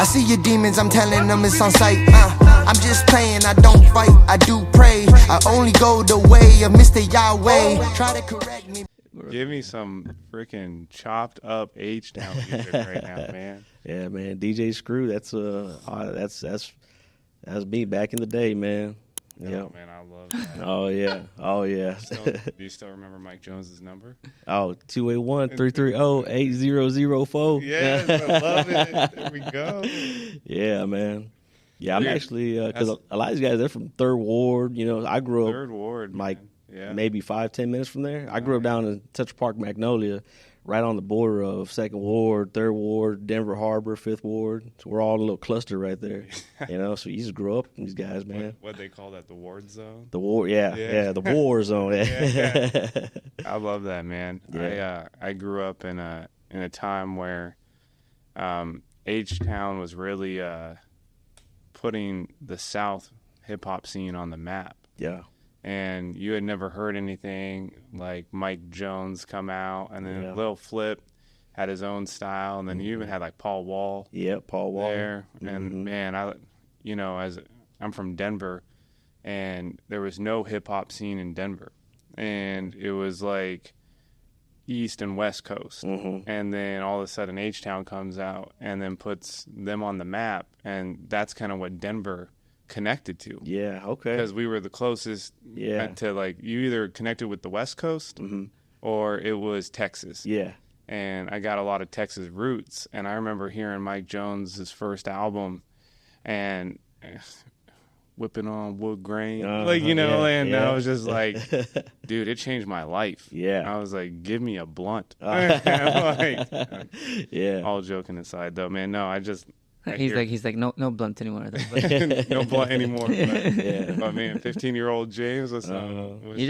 I see your demons, I'm telling them it's on sight. I'm just playing, I don't fight, I do pray. I only go the way of Mr. Yahweh. Try to correct me. Give me some freaking chopped up H-Town music right now, man. Yeah, man. DJ Screw, that's me back in the day, man. Yeah, man, I love that. Oh yeah. Do you still remember Mike Jones's number? Oh, 281-330-8004. Yes, I love it. There we go. Yeah, man. Yeah, I'm actually because a lot of these guys, they're from Third Ward. You know, I grew up Third Ward, like yeah. maybe 5-10 minutes from there. I grew up down in Central Park, Magnolia, right on the border of Second Ward, Third Ward, Denver Harbor, Fifth Ward. So we're all a little cluster right there. You know, so you just grew up with these guys, man. What they call that, the Ward Zone? The war, yeah, the war zone. Yeah. I love that, man. Yeah. I grew up in a time where H-Town was really putting the South hip hop scene on the map. Yeah. And you had never heard anything like Mike Jones come out, and then Lil Flip had his own style, and then you even had like Paul Wall. Yeah, Paul Wall there. And man, as I'm from Denver, and there was no hip hop scene in Denver, and it was like East and West Coast, and then all of a sudden H-Town comes out and then puts them on the map, and that's kind of what Denver connected to. Yeah, okay. Because we were the closest to, like, you either connected with the West Coast or it was Texas. Yeah. And I got a lot of Texas roots. And I remember hearing Mike Jones' first album and whipping on wood grain. And I was just like, dude, it changed my life. Yeah. I was like, give me a blunt. All joking aside, though, man, no, He's like no blunt anymore. No blunt anymore. But man, 15-year-old James was he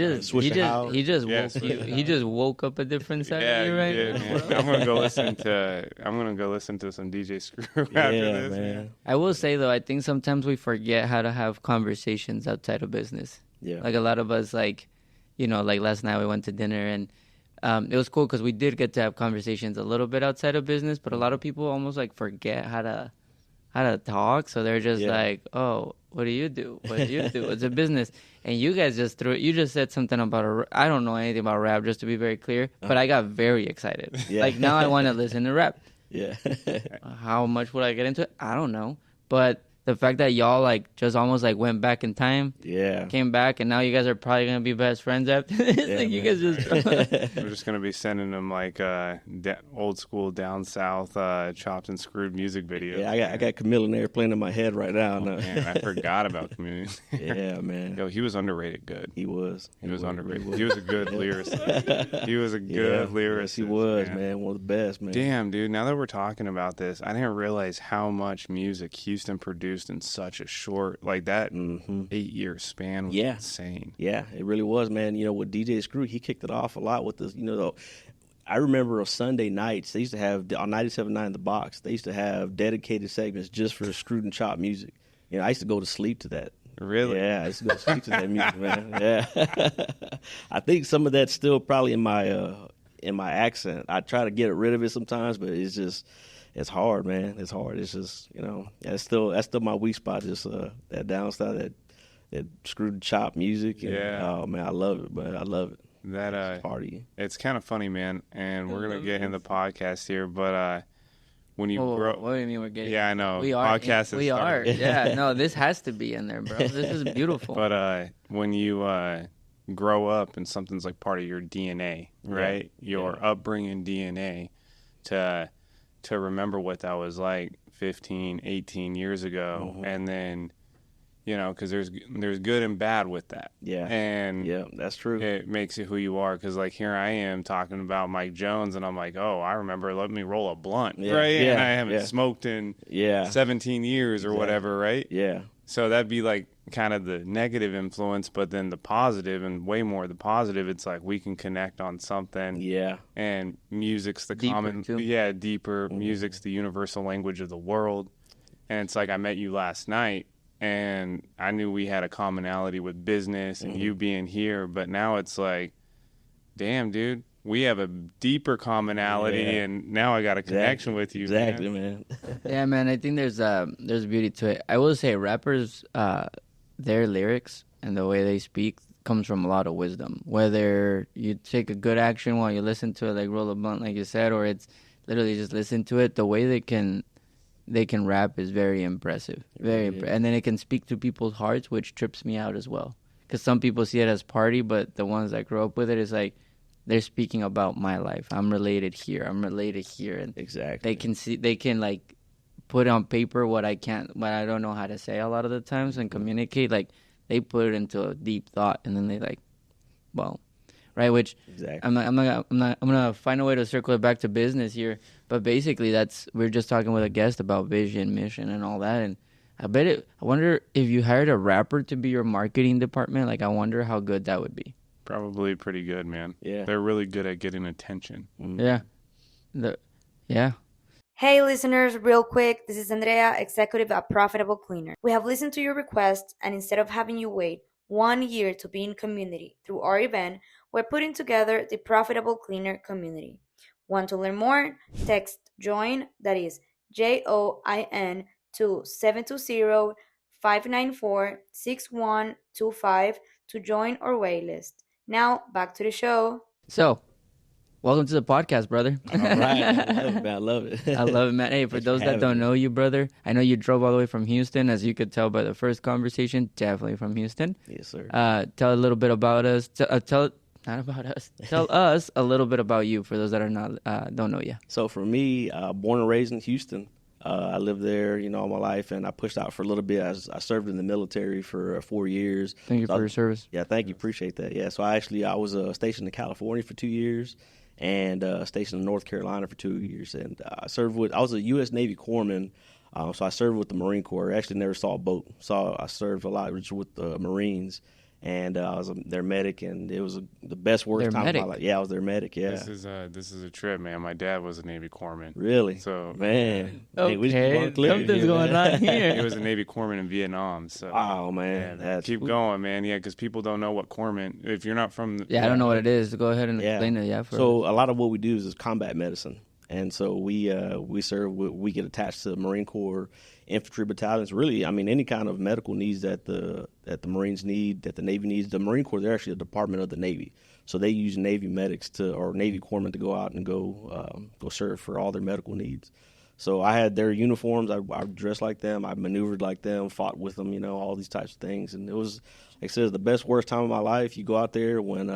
just woke up a different side of you right now. Man. I'm gonna go listen to some DJ Screw after this. Man. I will say though, I think sometimes we forget how to have conversations outside of business. Yeah. Like a lot of us, like last night we went to dinner and it was cool because we did get to have conversations a little bit outside of business, but a lot of people almost like forget how to talk, so they're just like, oh, what do you do? What do you do? It's a business. And you guys just said something about I don't know anything about rap, just to be very clear, but I got very excited. Like, now I want to listen to rap. Yeah. How much would I get into it? I don't know. But the fact that y'all, like, just almost, like, went back in time, came back, and now you guys are probably going to be best friends after this. You guys just... We're just going to be sending them, like, old school down south chopped and screwed music videos. Yeah, I got Camille there playing in my head right now. Man, I forgot about Camille. Yeah, man. Yo, he was underrated good. He was. He was underrated. He was a good lyricist. He was a good lyricist. Yes, he was, man. One of the best, man. Damn, dude. Now that we're talking about this, I didn't realize how much music Houston produced in such a short, like that 8-year span was insane. Yeah, it really was, man. You know, with DJ Screw, he kicked it off a lot with this, I remember on Sunday nights, they used to have, on 97.9 The Box, they used to have dedicated segments just for Screwed and Chopped music. You know, I used to go to sleep to that. Really? Yeah, I used to go to sleep to that music, man. Yeah. I think some of that's still probably in my accent. I try to get rid of it sometimes, but it's just... It's hard, man. It's hard. It's just, that's still my weak spot. Just that downside, that screwed chop music. And, oh man, I love it, but I love it. That party. It's kind of funny, man. And we're gonna get in the podcast here, but when you grow, what do you mean we're getting? Yeah, I know. We are. Podcast we are. Yeah, no, this has to be in there, bro. This is beautiful. But when you grow up and something's like part of your DNA, right? Your upbringing DNA to remember what that was like 15, 18 years ago. And then, because there's good and bad with that. Yeah. And yeah, that's true. It makes you who you are. Because, like, here I am talking about Mike Jones, and I'm like, oh, I remember letting me roll a blunt, right? Yeah. And I haven't smoked in 17 years or whatever, right? Yeah. So that'd be like kind of the negative influence, but then the positive, and way more the positive, it's like we can connect on something. Yeah. And music's the deeper common, too. Deeper. Music's the universal language of the world. And it's like I met you last night, and I knew we had a commonality with business and you being here, but now it's like, damn, dude, we have a deeper commonality, and now I got a connection with you. Exactly, man. Yeah, man. I think there's beauty to it. I will say rappers, their lyrics and the way they speak comes from a lot of wisdom. Whether you take a good action while you listen to it, like roll a blunt, like you said, or it's literally just listen to it. The way they can rap is very impressive, and then it can speak to people's hearts, which trips me out as well. Because some people see it as party, but the ones that grow up with it is like they're speaking about my life. I'm related here, and Exactly. they can like put on paper what I don't know how to say a lot of the times and communicate. Like they put it into a deep thought, and then they like, well, right? Which Exactly. I'm gonna find a way to circle it back to business here. But basically, we're just talking with a guest about vision, mission, and all that. And I wonder if you hired a rapper to be your marketing department. Like, I wonder how good that would be. Probably pretty good, man. Yeah. They're really good at getting attention. Yeah. Yeah. Hey listeners, real quick, this is Andrea, executive at Profitable Cleaner. We have listened to your requests, and instead of having you wait 1 year to be in community through our event, we're putting together the Profitable Cleaner community. Want to learn more? Text JOIN, that is JOIN, to 720-594-6125 to join our waitlist. Now, back to the show. So, welcome to the podcast, brother. All right. I love it. I love it, man. Hey, for those that don't know you, brother, I know you drove all the way from Houston, as you could tell by the first conversation, definitely from Houston. Yes, sir. Tell a little bit about us. Not about us. Tell us a little bit about you for those that are don't know you. So for me, born and raised in Houston. I lived there, all my life, and I pushed out for a little bit. I served in the military for 4 years. Thank you for your service. Yeah, thank you. Appreciate that. Yeah, so I was stationed in California for 2 years and stationed in North Carolina for 2 years. And I was a U.S. Navy corpsman, so I served with the Marine Corps. I actually never saw a boat. I served a lot with the Marines. And I was their medic, and it was the best worst time of my life. Yeah, I was their medic. Yeah, this is a trip, man. My dad was a Navy corpsman. Really? So man, okay, something's going on here. He was a Navy corpsman in Vietnam. So oh man, keep going, man. Yeah, because people don't know what corpsman. If you're not from, I don't know what it is. Go ahead and explain it. Yeah. So a lot of what we do is combat medicine, and so we get attached to the Marine Corps infantry battalions. Really, I mean, any kind of medical needs that the Marines need, that the Navy needs. The Marine Corps, they're actually a department of the Navy, so they use Navy medics or Navy corpsmen to go out and go serve for all their medical needs. So I had their uniforms. I dressed like them. I maneuvered like them. Fought with them. All these types of things. And it was, like I said, the best worst time of my life. You go out there when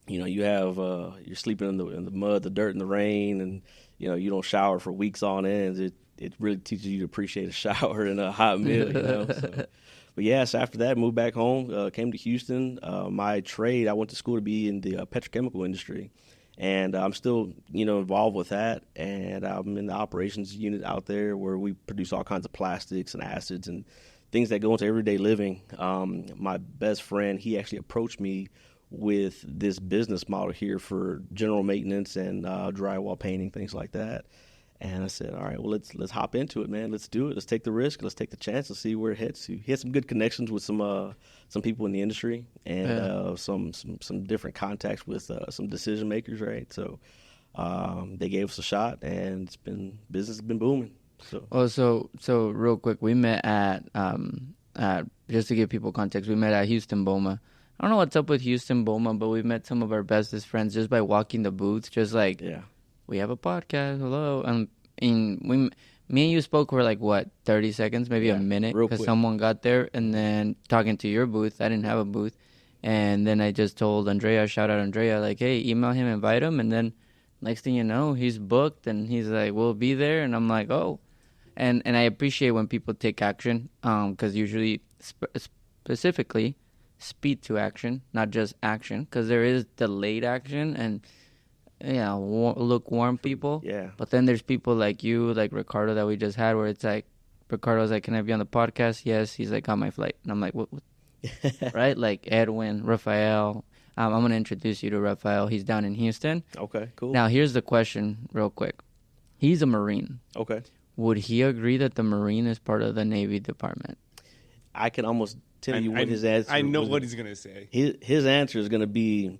you have you're sleeping in the mud, the dirt, and the rain, and you don't shower for weeks on end. It really teaches you to appreciate a shower and a hot meal, So. But yes, after that, moved back home, came to Houston. My trade, I went to school to be in the petrochemical industry, and I'm still, involved with that. And I'm in the operations unit out there where we produce all kinds of plastics and acids and things that go into everyday living. My best friend, he actually approached me with this business model here for general maintenance and drywall painting, things like that. And I said, all right, well, let's hop into it, man. Let's do it. Let's take the risk. Let's take the chance and see where it heads to. He had some good connections with some people in the industry and some different contacts with some decision makers, right? So they gave us a shot, and business has been booming. So real quick, we met at just to give people context, we met at Houston BOMA. I don't know what's up with Houston BOMA, but we met some of our bestest friends just by walking the booth, just like. Yeah. We have a podcast. Hello. Me and you spoke for 30 seconds, maybe a minute, because someone got there, and then talking to your booth. I didn't have a booth, and then I just told Andrea, shout out Andrea, hey, email him, invite him, and then next thing you know, he's booked, and he's like, we'll be there, and I'm like, oh, and I appreciate when people take action, because usually specifically speed to action, not just action, because there is delayed action and. Yeah, lukewarm people. Yeah. But then there's people like you, like Ricardo that we just had, where it's like, Ricardo's like, can I be on the podcast? Yes. He's like, on my flight. And I'm like, what? Right? Like Edwin, Rafael. I'm going to introduce you to Rafael. He's down in Houston. Okay, cool. Now, here's the question real quick. He's a Marine. Okay. Would he agree that the Marine is part of the Navy department? I can almost tell you what his answer is. I know what he's going to say. His answer is going to be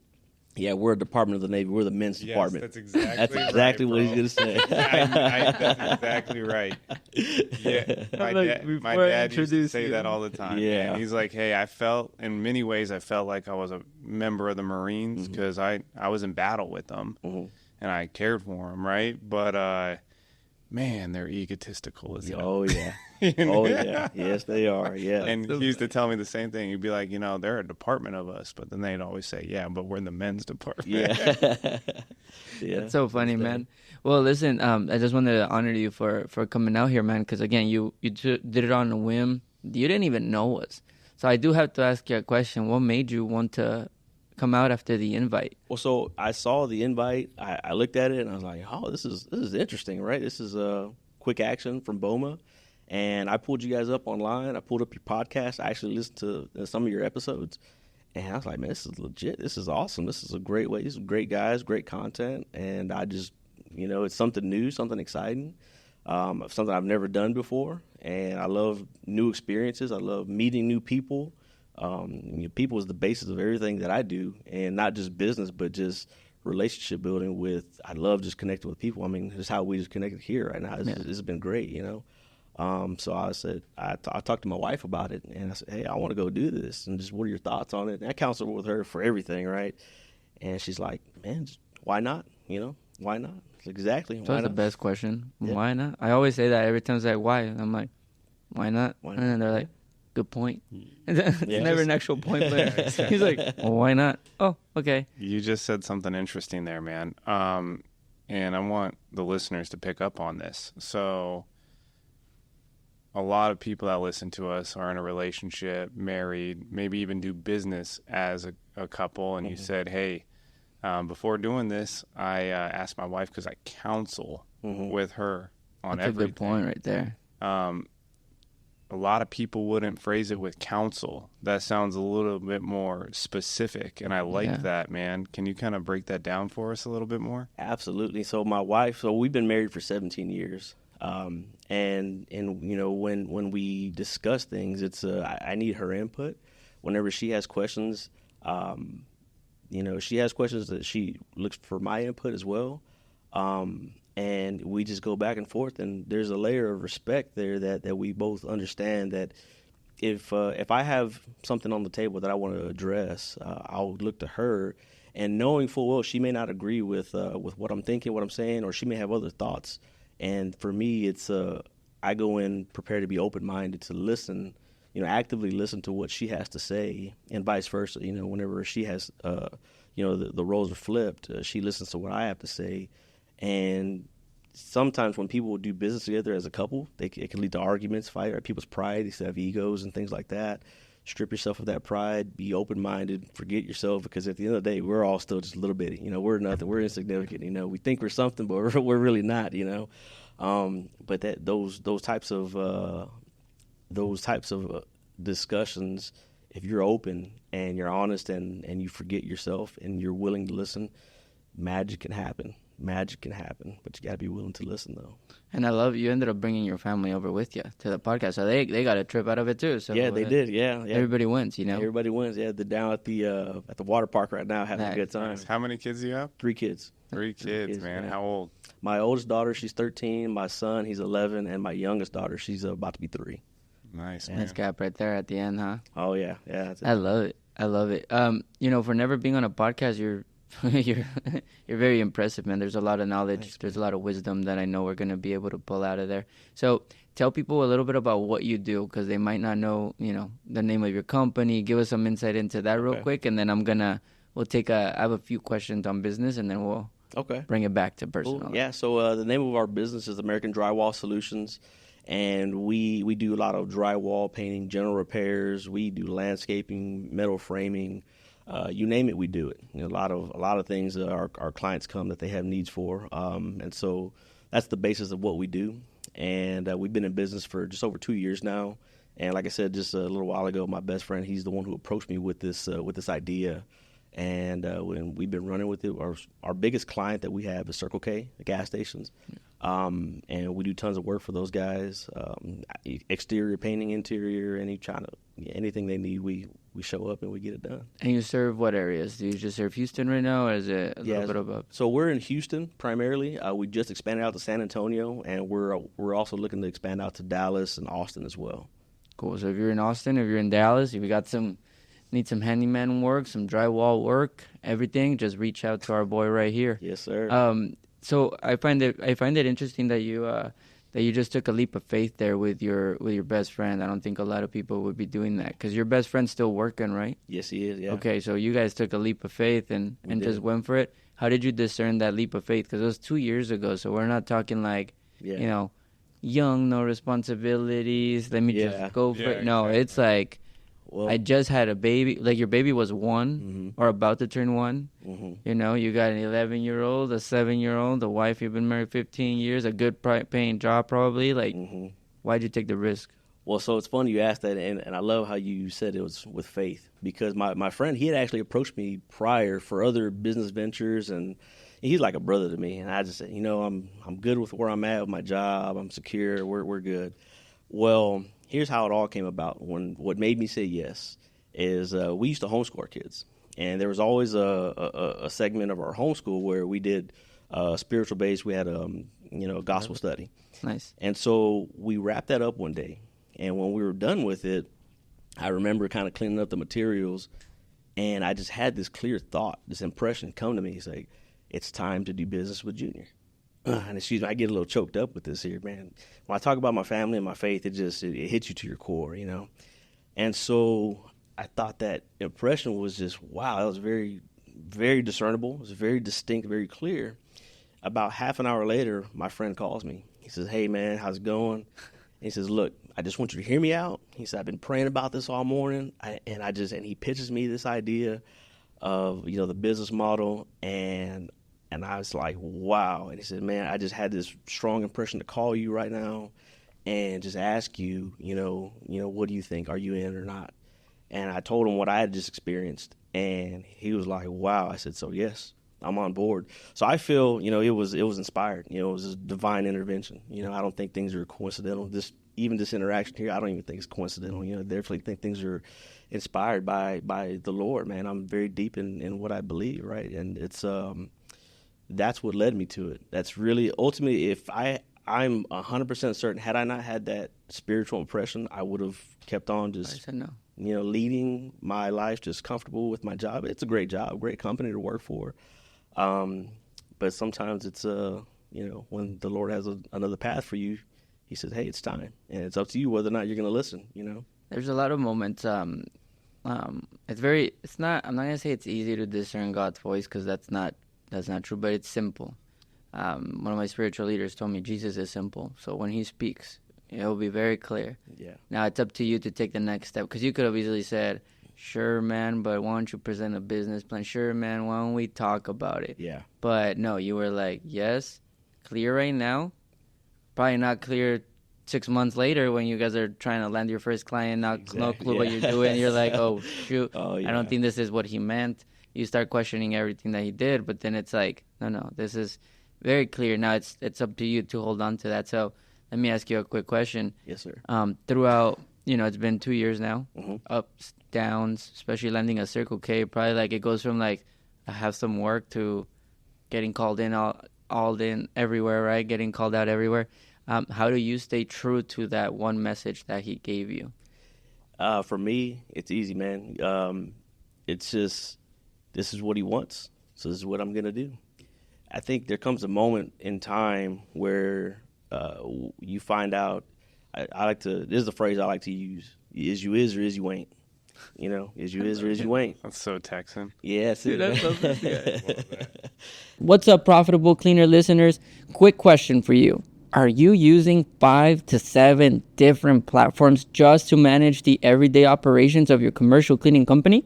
Yeah, we're a department of the Navy. We're the men's Yes, department. that's exactly That's exactly right, what he's bro. going to say. That's exactly right. Yeah, my dad used to say that all the time. Yeah. And he's like, hey, in many ways, I felt like I was a member of the Marines because I was in battle with them and I cared for them, right? But, man, they're egotistical as hell. Oh, yeah. You know? Oh, yeah. Yes, they are. Yeah. And he used to tell me the same thing. He'd be like, they're a department of us. But then they'd always say, yeah, but we're in the men's department. Yeah. Yeah. It's so funny, man. Well, listen, I just wanted to honor you for coming out here, man, because, again, you did it on a whim. You didn't even know us. So I do have to ask you a question. What made you want to come out after the invite? Well, so I saw the invite. I looked at it, and I was like, oh, this is interesting, right? This is a quick action from BOMA. And I pulled you guys up online. I pulled up your podcast. I actually listened to some of your episodes. And I was like, man, this is legit. This is awesome. This is a great way. These are great guys, great content. And I just, it's something new, something exciting, something I've never done before. And I love new experiences. I love meeting new people. People is the basis of everything that I do. And not just business, but just relationship building I love just connecting with people. I mean, that's how we just connected here right now. It's been great, So I said, I talked to my wife about it, and I said, hey, I want to go do this, and just what are your thoughts on it? And I counseled with her for everything, right? And she's like, man, why not? Why not? Exactly. That's the best question. Yeah. Why not? I always say that every time I say why. I'm like, why not? And then they're like, good point. It's never an actual point, but he's like, well, why not? Oh, okay. You just said something interesting there, man. And I want the listeners to pick up on this. So a lot of people that listen to us are in a relationship, married, maybe even do business as a couple. And you said, hey, before doing this, I asked my wife because I counsel with her on That's everything. A good point right there. A lot of people wouldn't phrase it with counsel. That sounds a little bit more specific, and I like that, man. Can you kind of break that down for us a little bit more? Absolutely. So my wife, we've been married for 17 years. And when we discuss things, it's I need her input. Whenever she has questions, she has questions that she looks for my input as well. And we just go back and forth, and there's a layer of respect there that we both understand that if I have something on the table that I want to address, I'll look to her, and knowing full well she may not agree with what I'm thinking, what I'm saying, or she may have other thoughts. And for me, it's I go in prepared to be open-minded to listen, actively listen to what she has to say, and vice versa. Whenever she has, the roles are flipped, she listens to what I have to say. And sometimes when people do business together as a couple, it can lead to arguments, fight, right? People's pride, they have egos and things like that. Strip yourself of that pride, be open-minded, forget yourself, because at the end of the day, we're all still just a little bitty. We're nothing. We're insignificant. We think we're something, but we're really not. But those types of discussions, if you're open and you're honest and you forget yourself and you're willing to listen, magic can happen. Magic can happen, but you got to be willing to listen, though. And I love you ended up bringing your family over with you to the podcast, so they got a trip out of it too. So yeah, they did. Yeah. Everybody wins, Everybody wins. Yeah, they're down at the water park right now, having a good time. How many kids do you have? 3 kids. 3 kids, man. Yeah. How old? My oldest daughter, she's 13. My son, he's 11, and my youngest daughter, she's about to be 3. Nice, man. Nice gap right there at the end, huh? Oh yeah. That's it. I love it. For never being on a podcast, you're very impressive, man. There's a lot of knowledge. Thanks, there's a lot of wisdom that I know we're going to be able to pull out of there. So tell people a little bit about what you do, because they might not know, the name of your company. Give us some insight into that real quick, and then I have a few questions on business, and then we'll bring it back to personal. Cool. Yeah, so the name of our business is American Drywall Solutions, and we do a lot of drywall painting, general repairs. We do landscaping, metal framing. You name it, we do it. A lot of things that our clients come that they have needs for, and so that's the basis of what we do. And we've been in business for just over 2 years now. And like I said, just a little while ago, my best friend, he's the one who approached me with this idea, and when we've been running with it. Our biggest client that we have is Circle K, the gas stations, and we do tons of work for those guys. Exterior painting, interior, anything they need, we we show up and we get it done. And you serve what areas? Do you just serve Houston right now, or is it a little bit of a... So we're in Houston primarily. We just expanded out to San Antonio, and we're also looking to expand out to Dallas and Austin as well. Cool. So if you're in Austin, if you're in Dallas, if you got need some handyman work, some drywall work, everything, just reach out to our boy right here. Yes, sir. So I find it interesting that you just took a leap of faith there with your best friend. I don't think a lot of people would be doing that, because your best friend's still working, right? Yes, he is. Yeah. Okay, so you guys took a leap of faith and just went for it. How did you discern that leap of faith? Because it was 2 years ago, so we're not talking like young, no responsibilities. Let me just go for it. No, exactly. It's like, Well, I just had a baby. Like, your baby was 1 or about to turn 1. You know, you got an 11-year-old, a 7-year-old, a wife you've been married 15 years, a good paying job probably. Like, why'd you take the risk? Well, so it's funny you asked that, and I love how you said it was with faith, because my friend, he had actually approached me prior for other business ventures, and he's like a brother to me. And I just said, I'm good with where I'm at with my job. I'm secure. We're good. Well, here's how it all came about. What made me say yes is we used to homeschool our kids, and there was always a segment of our homeschool where we did spiritual based. We had a gospel study. Nice. And so we wrapped that up one day, and when we were done with it, I remember kind of cleaning up the materials, and I just had this clear thought, this impression come to me. It's like, it's time to do business with Junior. And excuse me, I get a little choked up with this here, man. When I talk about my family and my faith, it hits you to your core, And so I thought that impression was just, wow, that was very, very discernible. It was very distinct, very clear. About half an hour later, my friend calls me. He says, hey, man, how's it going? And he says, look, I just want you to hear me out. He said, I've been praying about this all morning. And he pitches me this idea of, the business model, and I was like, wow. And he said, man, I just had this strong impression to call you right now and just ask you, what do you think? Are you in or not? And I told him what I had just experienced, and he was like, wow. I said, so yes, I'm on board. So I feel, it was inspired. It was a divine intervention. I don't think things are coincidental. This interaction here, I don't even think it's coincidental. I definitely think things are inspired by the Lord, man. I'm very deep in what I believe, right? And it's that's what led me to it. That's really ultimately, if I'm 100% certain, had I not had that spiritual impression, I would have kept on just, I said no. Leading my life, just comfortable with my job. It's a great job, great company to work for. But sometimes it's, when the Lord has another path for you, he says, hey, it's time. And it's up to you whether or not you're going to listen, There's a lot of moments. I'm not going to say it's easy to discern God's voice, because that's not true, but it's simple. One of my spiritual leaders told me Jesus is simple. So when he speaks, it will be very clear. Yeah. Now it's up to you to take the next step, because you could have easily said, sure, man, but why don't you present a business plan? Sure, man, why don't we talk about it? Yeah. But no, you were like, yes, clear right now. Probably not clear 6 months later when you guys are trying to land your first client, no clue what you're doing. You're like, oh, shoot, I don't think this is what he meant. You start questioning everything that he did, but then it's like, no, this is very clear. Now it's up to you to hold on to that. So let me ask you a quick question. Yes, sir. Throughout, it's been 2 years now, ups, downs, especially landing a Circle K, probably like it goes from like, I have some work to getting called in all in everywhere, right? Getting called out everywhere. How do you stay true to that one message that he gave you? For me, it's easy, man. It's just, this is what he wants, so this is what I'm going to do. I think there comes a moment in time where you find out, this is the phrase I like to use, is you is or is you ain't. Is you is or is you ain't. That's so Texan. Yeah, What's up, Profitable Cleaner listeners? Quick question for you. Are you using 5 to 7 different platforms just to manage the everyday operations of your commercial cleaning company?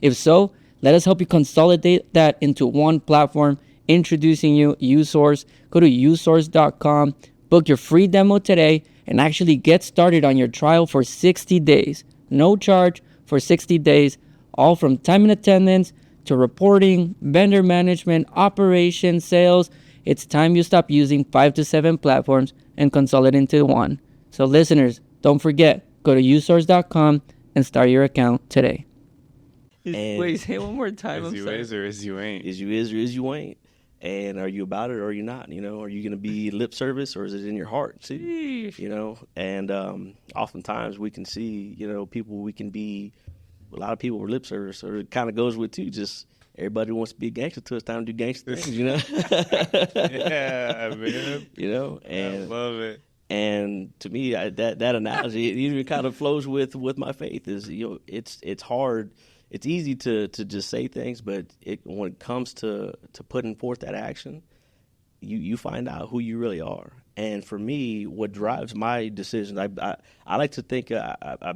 If so, let us help you consolidate that into one platform. Introducing you USource. Go to usource.com, book your free demo today, and actually get started on your trial for 60 days. No charge for 60 days, all from time and attendance to reporting, vendor management, operations, sales. It's time you stop using 5 to 7 platforms and consolidate into one. So listeners, don't forget, go to usource.com and start your account today. Wait, say it one more time. Is I'm you sorry. is or is you ain't? Is you is or is you ain't? And are you about it or are you not? You know, are you going to be lip service or is it in your heart too? Sheesh. You know, and oftentimes we can see, you know, a lot of people were lip service, or it kind of goes with too, just everybody wants to be a gangster till it's time to do gangster things, you know? Yeah, man. You know, I and love it. and to me, that analogy, it even kind of flows with my faith. Is, you know, it's hard. It's easy to just say things, but when it comes to putting forth that action, you find out who you really are. And for me, what drives my decisions, I like to think I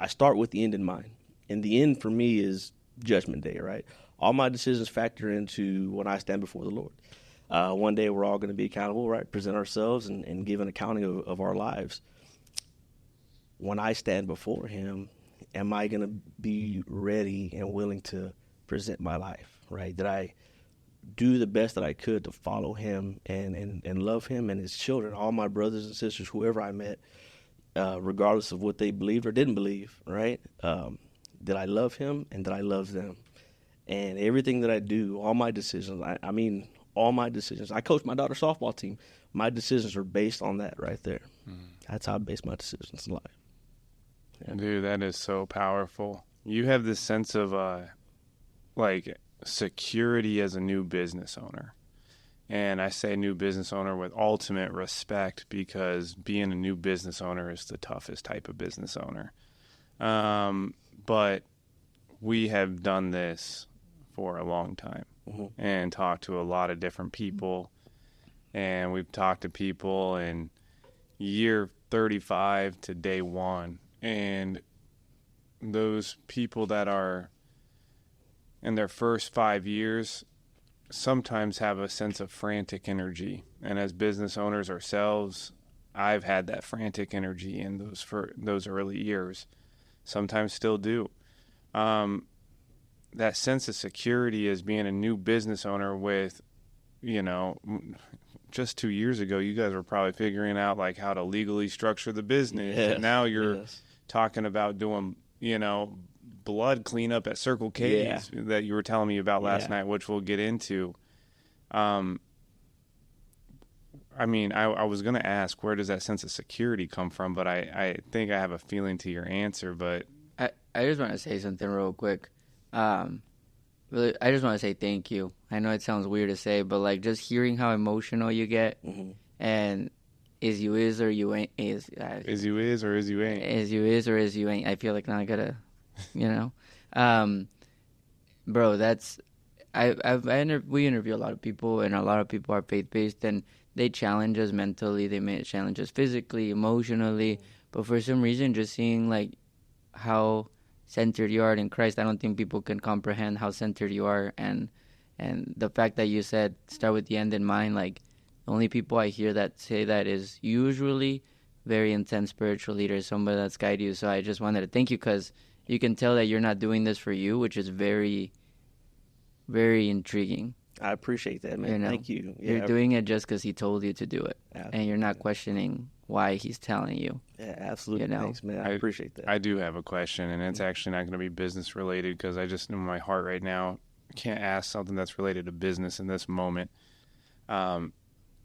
start with the end in mind, and the end for me is Judgment Day, right? All my decisions factor into when I stand before the Lord. One day we're all going to be accountable, right? Present ourselves and give an accounting of our lives. When I stand before Him, am I going to be ready and willing to present my life, right? Did I do the best that I could to follow Him and love Him and His children, all my brothers and sisters, whoever I met, regardless of what they believed or didn't believe, right? Did I love Him and did I love them? And everything that I do, all my decisions, I mean, all my decisions. I coach my daughter's softball team. My decisions are based on that right there. That's how I base my decisions in life. Yeah. Dude, that is so powerful. You have this sense of like security as a new business owner. And I say new business owner with ultimate respect, because being a new business owner is the toughest type of business owner. But we have done this for a long time and talked to a lot of different people. And we've talked to people in year 35 to day one. And those people that are in their first 5 years sometimes have a sense of frantic energy. And as business owners ourselves, I've had that frantic energy in those early years. Sometimes still do. That sense of security as being a new business owner with, you know, just 2 years ago, you guys were probably figuring out like how to legally structure the business. Yes, And now you're yes. talking about doing, you know, blood cleanup at Circle K's that you were telling me about last night, which we'll get into. I mean, I was going to ask, where does that sense of security come from? But I think I have a feeling to your answer. But I just want to say something real quick. Really, I just want to say thank you. I know it sounds weird to say, but like just hearing how emotional you get, and is you is or you ain't is you is or is you ain't? Is you is or is you ain't. I feel like now I gotta, you know, bro. That's we interview a lot of people, and a lot of people are faith based, and they challenge us mentally. They may challenge us physically, emotionally, but for some reason, just seeing like how centered you are in Christ, I don't think people can comprehend how centered you are, and the fact that you said start with the end in mind. Like the only people I hear that say that is usually very intense spiritual leaders, somebody that's guided you. So I just wanted to thank you, because you can tell that you're not doing this for you, which is very, very intriguing. I appreciate that, man. You know, Thank you. You're doing it just because He told you to do it, Absolutely. and you're not questioning why He's telling you. Yeah, absolutely. You know? Thanks, man. I appreciate that. I do have a question, and it's actually not going to be business related, because I just in my heart right now can't ask something that's related to business in this moment. You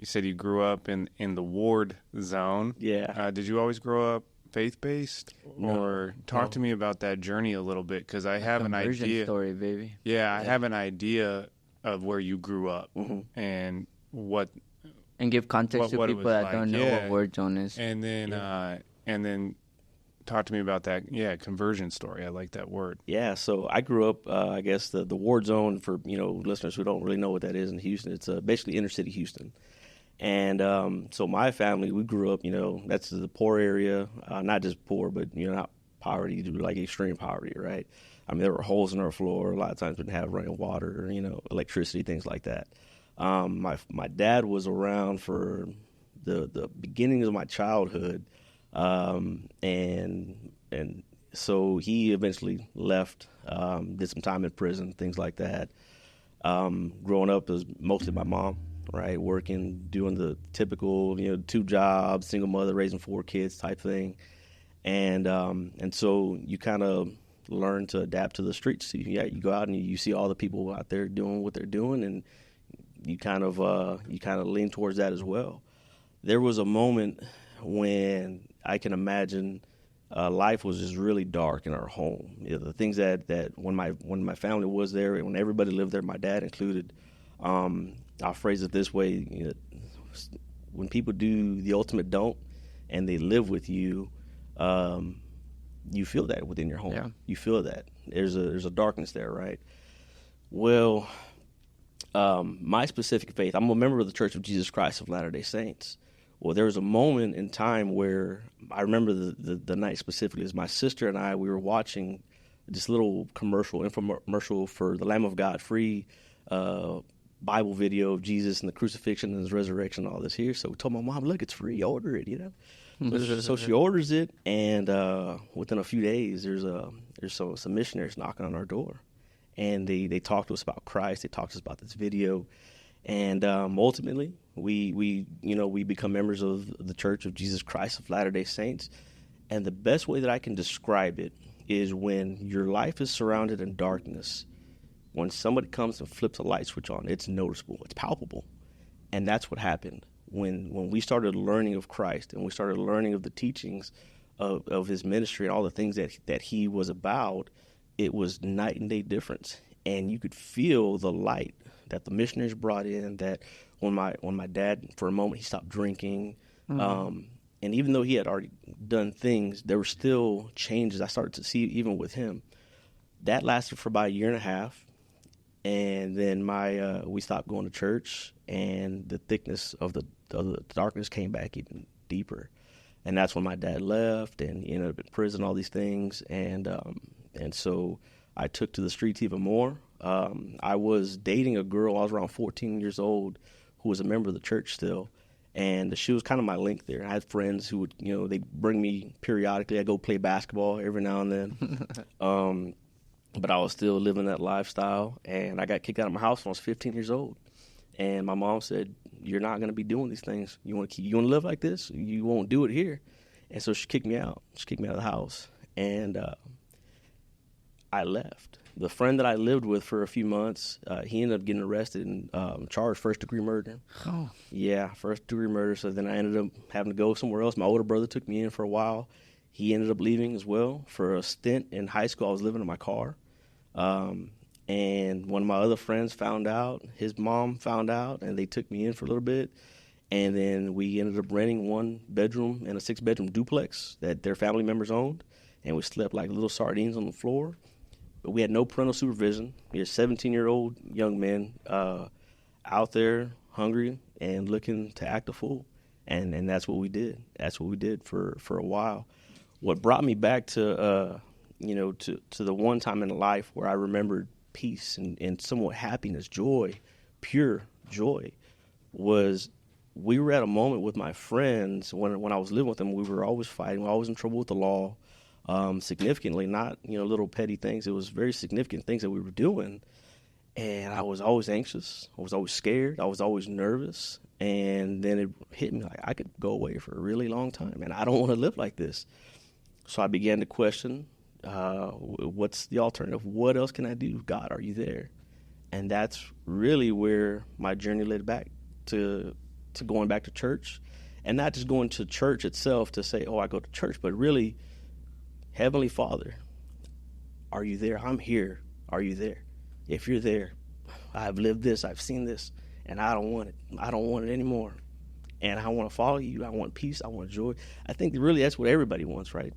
said you grew up in the Ward zone. Yeah. Did you always grow up faith-based? No, or talk to me about that journey a little bit, because I have an Conversion idea. story, baby. Yeah, I have an idea of where you grew up and what. And give context to what it people was that like. don't know what Ward Zone is. And then talk to me about that. Yeah, conversion story. I like that word. Yeah, so I grew up, I guess, the Ward Zone, for, you know, listeners who don't really know what that is in Houston. It's basically inner city Houston. And so my family, we grew up, you know, that's the poor area, not just poor, but, you know, not poverty, like extreme poverty, right? I mean, there were holes in our floor. A lot of times we didn't have running water, you know, electricity, things like that. My dad was around for the beginnings of my childhood, and so he eventually left, did some time in prison, things like that. Growing up, it was mostly my mom, right, working, doing the typical, you know, 2 jobs, single mother, raising 4 kids type thing, and so you kind of learn to adapt to the streets. You go out and you see all the people out there doing what they're doing, and you kind of lean towards that as well. There was a moment when I can imagine life was just really dark in our home. The things that when my family was there, when everybody lived there, my dad included. I'll phrase it this way: when people do the ultimate don't, and they live with you, you feel that within your home. Yeah. You feel that there's a darkness there, right? Well, my specific faith, I'm a member of the Church of Jesus Christ of Latter-day Saints. Well, there was a moment in time where I remember the night specifically, as my sister and I, we were watching this little infomercial for the Lamb of God, free Bible video of Jesus and the crucifixion and his resurrection and all this here. So we told my mom, look, it's free, order it, So she orders it, and within a few days, there's some missionaries knocking on our door. And they talk to us about Christ. They talk to us about this video. And ultimately, we become members of the Church of Jesus Christ of Latter-day Saints. And the best way that I can describe it is when your life is surrounded in darkness, when somebody comes and flips a light switch on, it's noticeable, it's palpable. And that's what happened. When we started learning of Christ and we started learning of the teachings of his ministry and all the things that he was about, it was night and day difference. And you could feel the light that the missionaries brought in, that when my dad, for a moment, he stopped drinking. Mm-hmm. And even though he had already done things, there were still changes I started to see even with him. That lasted for about a year and a half. And then we stopped going to church, and the thickness of the darkness came back even deeper. And that's when my dad left, and he ended up in prison, all these things. And so I took to the streets even more. I was dating a girl, I was around 14 years old, who was a member of the church still. And she was kind of my link there. I had friends who would, they'd bring me periodically. I'd go play basketball every now and then. But I was still living that lifestyle. And I got kicked out of my house when I was 15 years old. And my mom said, you're not going to be doing these things. You want to live like this? You won't do it here. And so she kicked me out. She kicked me out of the house. And I left. The friend that I lived with for a few months, he ended up getting arrested and charged first-degree murder. Oh. Yeah, first-degree murder. So then I ended up having to go somewhere else. My older brother took me in for a while. He ended up leaving as well. For a stint in high school, I was living in my car. And one of my other friends found out. His mom found out, and they took me in for a little bit. And then we ended up renting 1 bedroom and a 6-bedroom duplex that their family members owned. And we slept like little sardines on the floor. But we had no parental supervision. We were 17-year-old young men out there, hungry and looking to act a fool. And that's what we did. That's what we did for a while. What brought me back to the one time in life where I remembered peace and somewhat happiness, joy, pure joy, was we were at a moment with my friends when I was living with them. We were always fighting. We were always in trouble with the law. Significantly, not little petty things. It was very significant things that we were doing, and I was always anxious. I was always scared. I was always nervous, and then it hit me like I could go away for a really long time, and I don't want to live like this. So I began to question, what's the alternative? What else can I do? God, are you there? And that's really where my journey led back to going back to church, and not just going to church itself to say, oh, I go to church, but really, Heavenly Father, are you there? I'm here. Are you there? If you're there, I've lived this, I've seen this, and I don't want it. I don't want it anymore. And I want to follow you. I want peace. I want joy. I think really that's what everybody wants, right?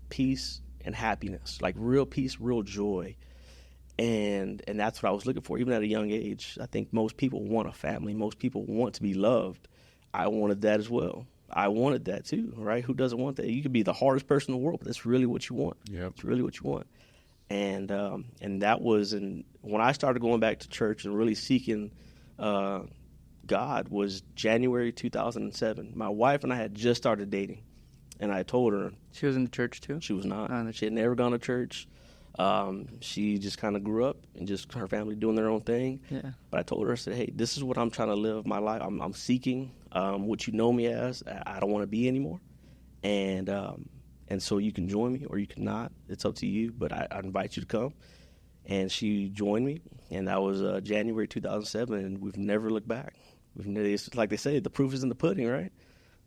Peace and happiness, like real peace, real joy. And that's what I was looking for, even at a young age. I think most people want a family. Most people want to be loved. I wanted that as well. I wanted that too, right? Who doesn't want that? You could be the hardest person in the world, but that's really what you want. Yep. It's really what you want. And that was when I started going back to church and really seeking God was January 2007. My wife and I had just started dating, and I told her. She was in the church too? She was not. She had never gone to church. She just kind of grew up and just her family doing their own thing. Yeah. But I told her, I said, hey, this is what I'm trying to live my life. I'm seeking what you know me as. I don't want to be anymore. And And so you can join me or you cannot. It's up to you, but I invite you to come. And she joined me, and that was January 2007, and we've never looked back. It's like they say, the proof is in the pudding, right?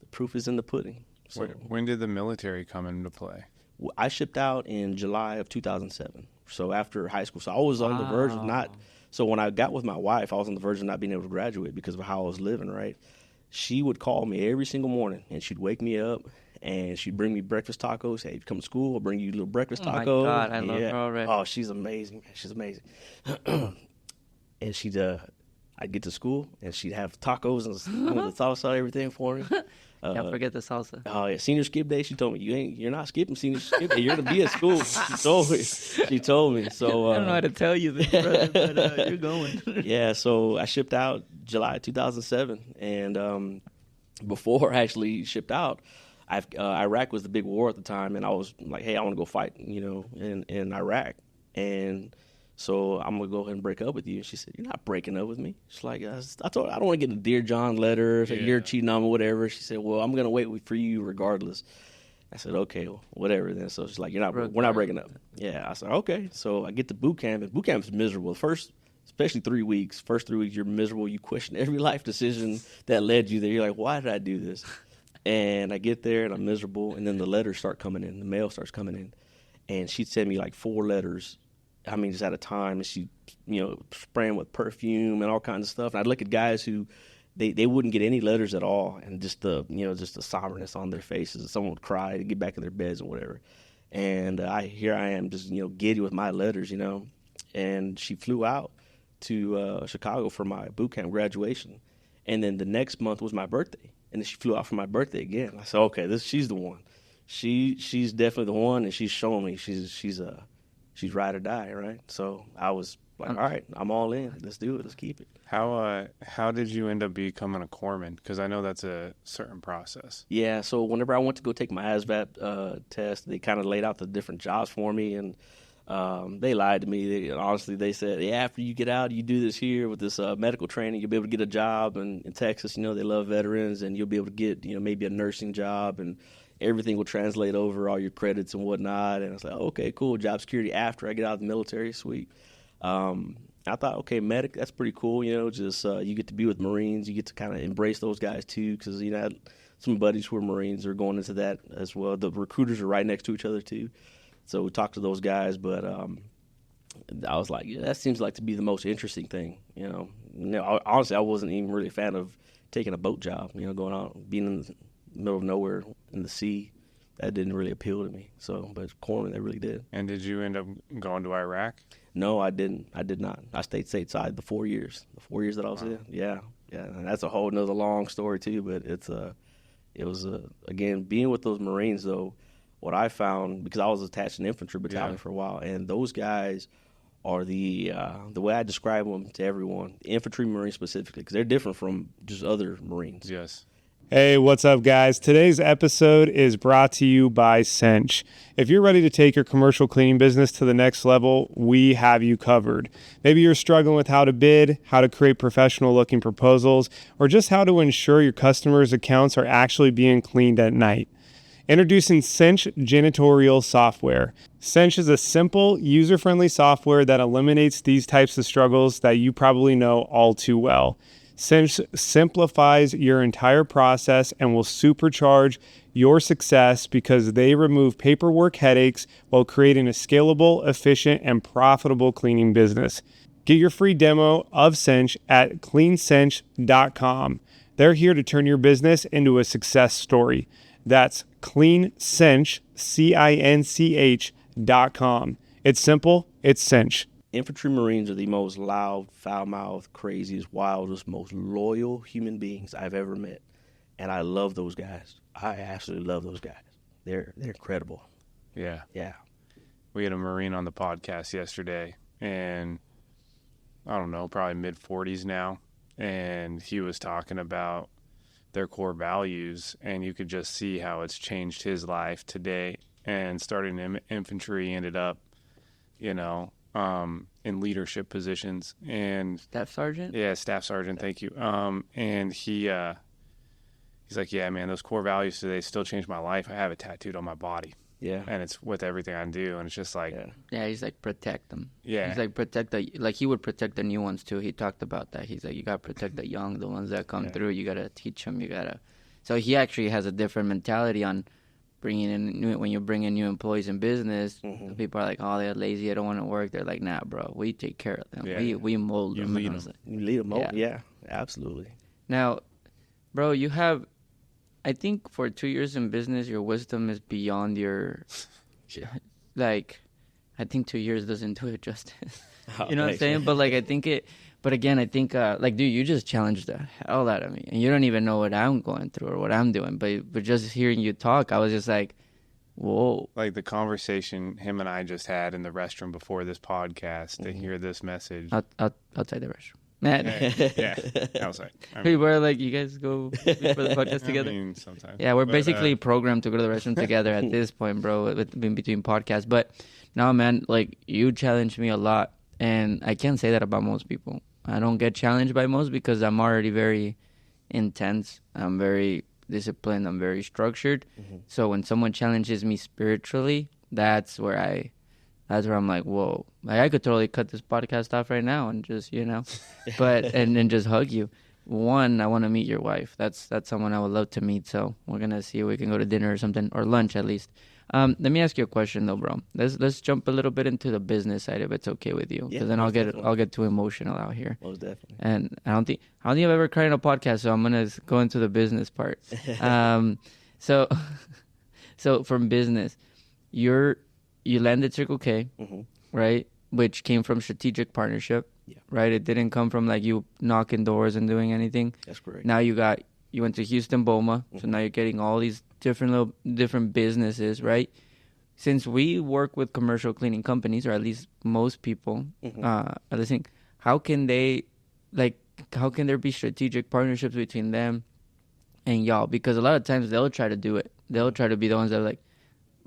The proof is in the pudding. So, when did the military come into play? I shipped out in July of 2007, so after high school. So I was on the verge of not. So when I got with my wife, I was on the verge of not being able to graduate because of how I was living, right? She would call me every single morning, and she'd wake me up, and she'd bring me breakfast tacos. Hey, come to school, I'll bring you little breakfast tacos. Oh, my God, I love her already. Oh, she's amazing, man. She's amazing. And she'd, I'd get to school, and she'd have tacos and the salsa and everything for me. Don't forget the salsa. Oh yeah, senior skip day. She told me you're not skipping senior skip day. You're gonna be at school. She told me. So I don't know how to tell you this, brother, but you're going. Yeah. So I shipped out July 2007, and before I actually shipped out, Iraq was the big war at the time, and I was like, hey, I want to go fight, in Iraq, and so I'm going to go ahead and break up with you. And she said, you're not breaking up with me. She's like, I told her, I don't want to get a Dear John letter, say, you're cheating on me, whatever. She said, well, I'm going to wait for you regardless. I said, okay, well, whatever then. So she's like, we're not breaking up. Yeah, I said, okay. So I get to boot camp, and boot camp is miserable. Especially 3 weeks, first 3 weeks, you're miserable. You question every life decision that led you there. You're like, why did I do this? And I get there, and I'm miserable, and then the letters start coming in. The mail starts coming in. And she'd send me like 4 letters, just at a time, and she, spraying with perfume and all kinds of stuff. And I'd look at guys who, they wouldn't get any letters at all, and just the somberness on their faces. Someone would cry to get back in their beds or whatever. And here I am just, giddy with my letters, And she flew out to Chicago for my boot camp graduation. And then the next month was my birthday. And then she flew out for my birthday again. I said, okay, she's the one. She's definitely the one, and she's showing me she's ride or die, right? So I was like, all right, I'm all in. Let's do it. Let's keep it. How did you end up becoming a corpsman? Because I know that's a certain process. Yeah, so whenever I went to go take my ASVAB test, they kind of laid out the different jobs for me, and they lied to me. Honestly, they said, yeah, after you get out, you do this here with this medical training, you'll be able to get a job. And in Texas, they love veterans, and you'll be able to get, maybe a nursing job, and everything will translate over, all your credits and whatnot. And I was like, oh, okay, cool, job security after I get out of the military, sweet. I thought, okay, medic, that's pretty cool, just you get to be with Marines. You get to kind of embrace those guys too, because, I had some buddies who were Marines are going into that as well. The recruiters are right next to each other too. So we talked to those guys, but I was like, yeah, that seems like to be the most interesting thing, Honestly, I wasn't even really a fan of taking a boat job, going out, being in the middle of nowhere in the sea. That didn't really appeal to me. So, but corpsman, that really did. And did you end up going to Iraq? No, I didn't. I did not. I stayed stateside the 4 years. The 4 years that I was in. Yeah. And that's a whole nother long story too. But it was again, being with those Marines though. What I found, because I was attached to an infantry battalion for a while, and those guys are the way I describe them to everyone, infantry Marines specifically, because they're different from just other Marines. Yes. Hey, what's up, guys? Today's episode is brought to you by Cinch. If you're ready to take your commercial cleaning business to the next level, we have you covered. Maybe you're struggling with how to bid, how to create professional-looking proposals, or just how to ensure your customers' accounts are actually being cleaned at night. Introducing Cinch Janitorial Software. Cinch is a simple, user-friendly software that eliminates these types of struggles that you probably know all too well. Cinch simplifies your entire process and will supercharge your success because they remove paperwork headaches while creating a scalable, efficient, and profitable cleaning business. Get your free demo of Cinch at cleancinch.com. They're here to turn your business into a success story. That's cleancinch, CINCH.com. It's simple, it's Cinch. Infantry Marines are the most loud, foul-mouthed, craziest, wildest, most loyal human beings I've ever met. And I love those guys. I absolutely love those guys. They're incredible. Yeah. Yeah. We had a Marine on the podcast yesterday, and I don't know, probably mid-40s now, and he was talking about their core values, and you could just see how it's changed his life today. And starting in infantry, ended up, in leadership positions, and Staff sergeant. Yeah, staff sergeant. Thank you. And he's like, yeah, man, those core values today still changed my life. I have it tattooed on my body. Yeah. and it's with everything I do, and it's just like, Yeah. Yeah, he's like protect them. Yeah. He's like protect he would protect the new ones too. He talked about that. He's like, you gotta protect the young, the ones that come through. You gotta teach them. So he actually has a different mentality on bringing in when you bring in new employees in business. People are like, oh, they're lazy. I don't want to work. They're like, nah, bro, we take care of them. Yeah. We mold You them. lead And I was them. like, You lead them over. Yeah. Yeah, absolutely. now, bro, you have, I think for 2 years in business, your wisdom is beyond your, like, I think 2 years doesn't do it justice. Oh, You know what I'm thanks, saying? man. But like, I think but again, I think, like, dude, you just challenged the hell out of me. And you don't even know what I'm going through or what I'm doing. But just hearing you talk, I was just like, whoa. like the conversation him and I just had in the restroom before this podcast to hear this message. Outside the restroom. Man. Yeah, outside. I Hey, mean, we're like, you guys go for the podcast together? I mean, sometimes. Yeah, we're But, basically programmed to go to the restroom together at this point, bro, in between podcasts. But no, man, like, you challenged me a lot. And I can't say that about most people. I don't get challenged by most because I'm already very intense. I'm very disciplined. I'm very structured. So when someone challenges me spiritually, that's where I'm like, whoa, like, I could totally cut this podcast off right now and just, but, and then just hug you. One, I want to meet your wife. That's someone I would love to meet. So we're going to see if we can go to dinner or something, or lunch at least. Let me ask you a question though, bro. Let's jump a little bit into the business side if it's okay with you, because Yeah, then most definitely. I'll get too emotional out here. Most definitely. And I don't think I've ever cried on a podcast, so I'm gonna go into the business part. So so from business, you landed Circle K, right? Which came from strategic partnership, right? It didn't come from like you knocking doors and doing anything. That's correct. Now you went to Houston Boma, so now you're getting all these different businesses, right? Since we work with commercial cleaning companies, or at least most people, I think, how can there be strategic partnerships between them and y'all? Because a lot of times they'll try to do it. They'll try to be the ones that are like,